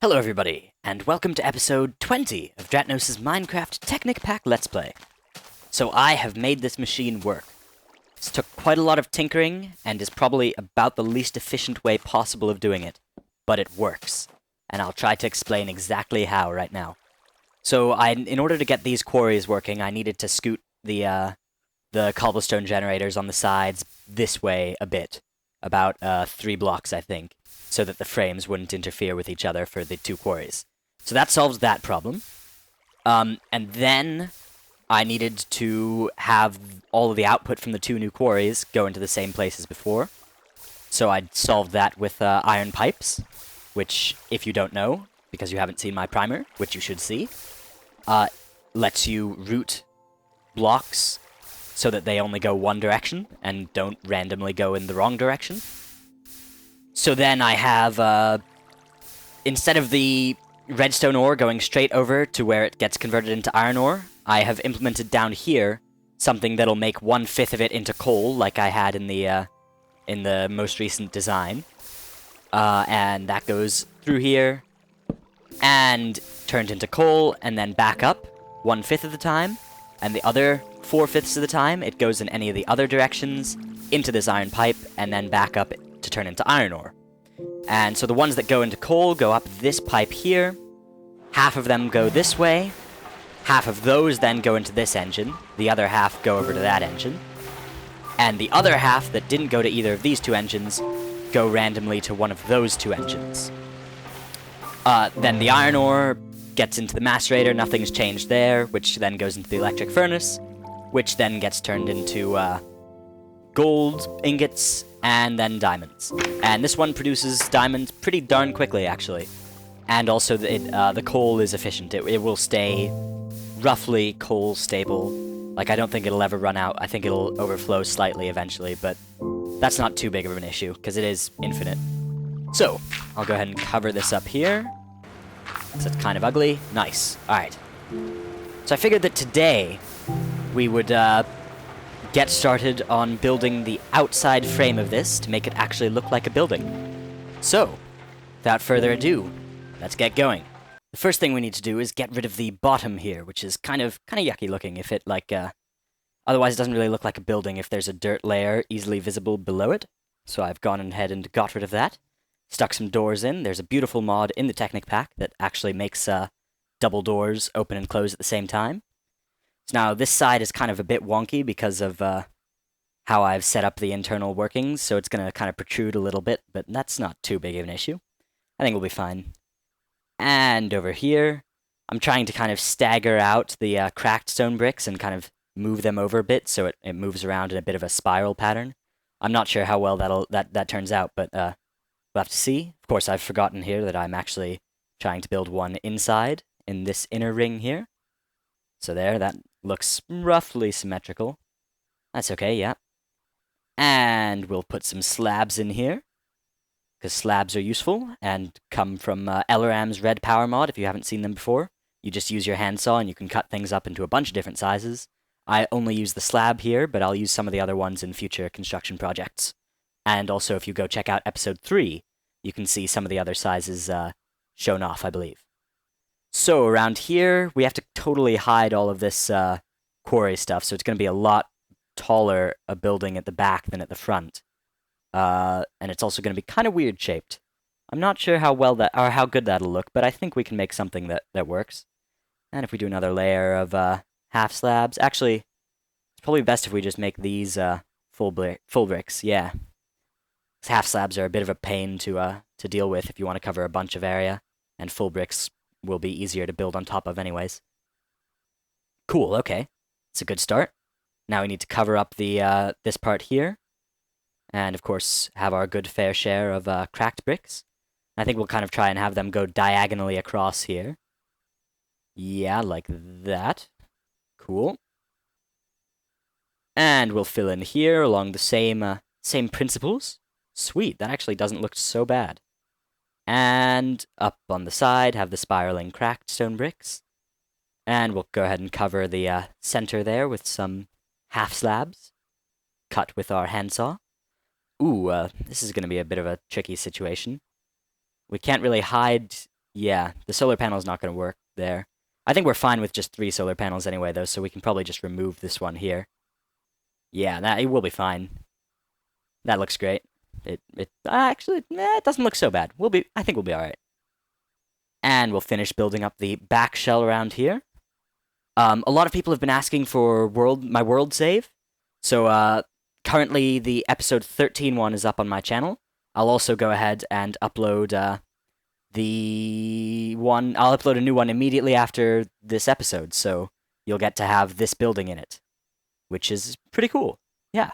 Hello everybody, and welcome to episode 20 of Dratnos' Minecraft Technic Pack Let's Play. So I have made this machine work. This took quite a lot of tinkering, and is probably about the least efficient way possible of doing it. But it works, and I'll try to explain exactly how right now. So in order to get these quarries working, I needed to scoot the cobblestone generators on the sides this way a bit. About 3 blocks, I think, so that the frames wouldn't interfere with each other for the two quarries. So that solves that problem. And then I needed to have all of the output from the two new quarries go into the same place as before. So I solved that with iron pipes, which, if you don't know, because you haven't seen my primer, which you should see, lets you route blocks so that they only go one direction and don't randomly go in the wrong direction. So then I have, instead of the redstone ore going straight over to where it gets converted into iron ore, I have implemented down here something that'll make 1/5 of it into coal, like I had in the most recent design. And that goes through here, and turned into coal, and then back up 1/5 of the time, and the other 4/5 of the time, it goes in any of the other directions into this iron pipe, and then back up to turn into iron ore. And so the ones that go into coal go up this pipe here. Half of them go this way. Half of those then go into this engine. The other half go over to that engine. And the other half that didn't go to either of these two engines go randomly to one of those two engines. Then the iron ore gets into the macerator, nothing's changed there, which then goes into the electric furnace, which then gets turned into gold ingots and then diamonds. And this one produces diamonds pretty darn quickly, actually. And also, the coal is efficient. It will stay roughly coal stable. Like, I don't think it'll ever run out. I think it'll overflow slightly eventually, but that's not too big of an issue, because it is infinite. So, I'll go ahead and cover this up here. So it's kind of ugly. Nice. Alright. So I figured that today we would get started on building the outside frame of this to make it actually look like a building. So, without further ado, let's get going. The first thing we need to do is get rid of the bottom here, which is kind of yucky looking. If it otherwise it doesn't really look like a building if there's a dirt layer easily visible below it. So I've gone ahead and got rid of that. Stuck some doors in. There's a beautiful mod in the Technic Pack that actually makes double doors open and close at the same time. So now this side is kind of a bit wonky because of how I've set up the internal workings, so it's going to kind of protrude a little bit, but that's not too big of an issue. I think we'll be fine. And over here, I'm trying to kind of stagger out the cracked stone bricks and kind of move them over a bit so it moves around in a bit of a spiral pattern. I'm not sure how well that turns out, but we'll have to see. Of course, I've forgotten here that I'm actually trying to build one inside in this inner ring here. So there, that looks roughly symmetrical. That's okay, yeah. And we'll put some slabs in here, because slabs are useful and come from Elram's Red Power mod. If you haven't seen them before, you just use your handsaw and you can cut things up into a bunch of different sizes. I only use the slab here, but I'll use some of the other ones in future construction projects. And also, if you go check out episode 3, you can see some of the other sizes shown off, I believe. So around here, we have to totally hide all of this quarry stuff, so it's going to be a lot taller a building at the back than at the front. And it's also going to be kind of weird shaped. I'm not sure how well that, or how good that'll look, but I think we can make something that works. And if we do another layer of half slabs, actually, it's probably best if we just make these full bricks, yeah. Half slabs are a bit of a pain to deal with if you want to cover a bunch of area, and full bricks will be easier to build on top of anyways. Cool, okay. It's a good start. Now we need to cover up the this part here, and of course have our good fair share of cracked bricks. I think we'll kind of try and have them go diagonally across here. Yeah, like that. Cool. And we'll fill in here along the same principles. Sweet, that actually doesn't look so bad. And up on the side, have the spiraling cracked stone bricks. And we'll go ahead and cover the center there with some half slabs, cut with our handsaw. Ooh, this is going to be a bit of a tricky situation. We can't really hide Yeah, the solar panel's not going to work there. I think we're fine with just 3 solar panels anyway, though, so we can probably just remove this one here. Yeah, it will be fine. That looks great. It actually, it doesn't look so bad. I think we'll be all right. And we'll finish building up the back shell around here. A lot of people have been asking for my world save. So currently the episode 13 one is up on my channel. I'll also go ahead and upload I'll upload a new one immediately after this episode, so you'll get to have this building in it, which is pretty cool. Yeah.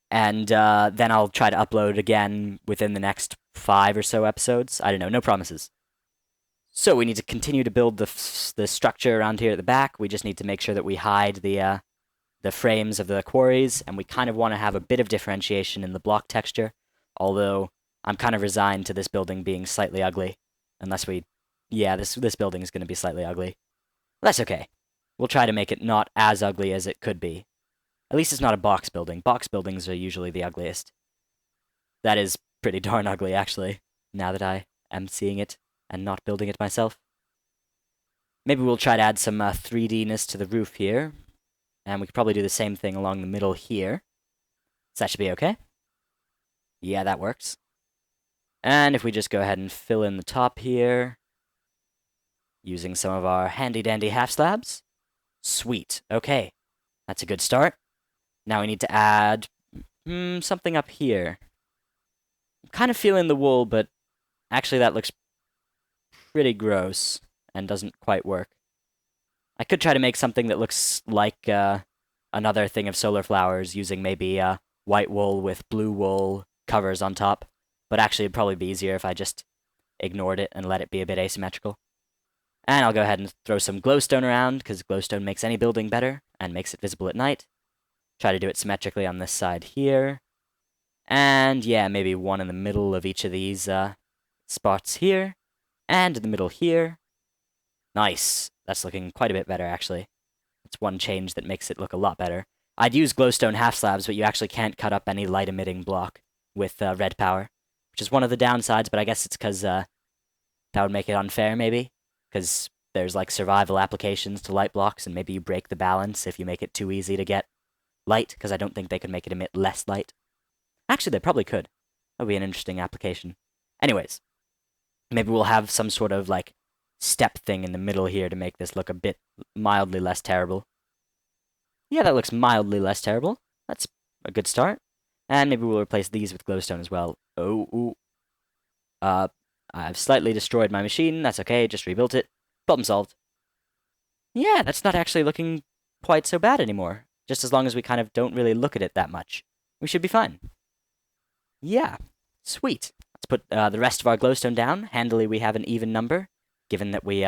And then I'll try to upload again within the next 5 or so episodes. I don't know, no promises. So we need to continue to build the structure around here at the back. We just need to make sure that we hide the frames of the quarries, and we kind of want to have a bit of differentiation in the block texture, although I'm kind of resigned to this building being slightly ugly, unless this building is going to be slightly ugly. That's okay. We'll try to make it not as ugly as it could be. At least it's not a box building. Box buildings are usually the ugliest. That is pretty darn ugly, actually, now that I am seeing it and not building it myself. Maybe we'll try to add some 3D-ness to the roof here, and we could probably do the same thing along the middle here. So that should be okay. Yeah, that works. And if we just go ahead and fill in the top here, using some of our handy-dandy half slabs. Sweet. Okay. That's a good start. Now we need to add something up here. I'm kind of feeling the wool, but actually that looks pretty gross and doesn't quite work. I could try to make something that looks like another thing of solar flowers using maybe white wool with blue wool covers on top, but actually it'd probably be easier if I just ignored it and let it be a bit asymmetrical. And I'll go ahead and throw some glowstone around, because glowstone makes any building better and makes it visible at night. Try to do it symmetrically on this side here. And yeah, maybe one in the middle of each of these spots here. And in the middle here. Nice. That's looking quite a bit better, actually. It's one change that makes it look a lot better. I'd use glowstone half slabs, but you actually can't cut up any light-emitting block with red power, which is one of the downsides, but I guess it's because that would make it unfair, maybe. Because there's, like, survival applications to light blocks, and maybe you break the balance if you make it too easy to get light, because I don't think they could make it emit less light. Actually, they probably could. That would be an interesting application. Anyways, maybe we'll have some sort of, like, step thing in the middle here to make this look a bit mildly less terrible. Yeah, that looks mildly less terrible. That's a good start. And maybe we'll replace these with glowstone as well. I've slightly destroyed my machine. That's okay, just rebuilt it. Problem solved. Yeah, that's not actually looking quite so bad anymore. Just as long as we kind of don't really look at it that much. We should be fine. Yeah, sweet. Let's put the rest of our glowstone down. Handily, we have an even number, given that we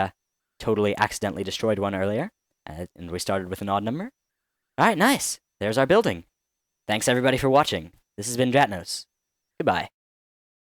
totally accidentally destroyed one earlier, and we started with an odd number. Alright, nice. There's our building. Thanks everybody for watching. This has been Dratnos. Goodbye.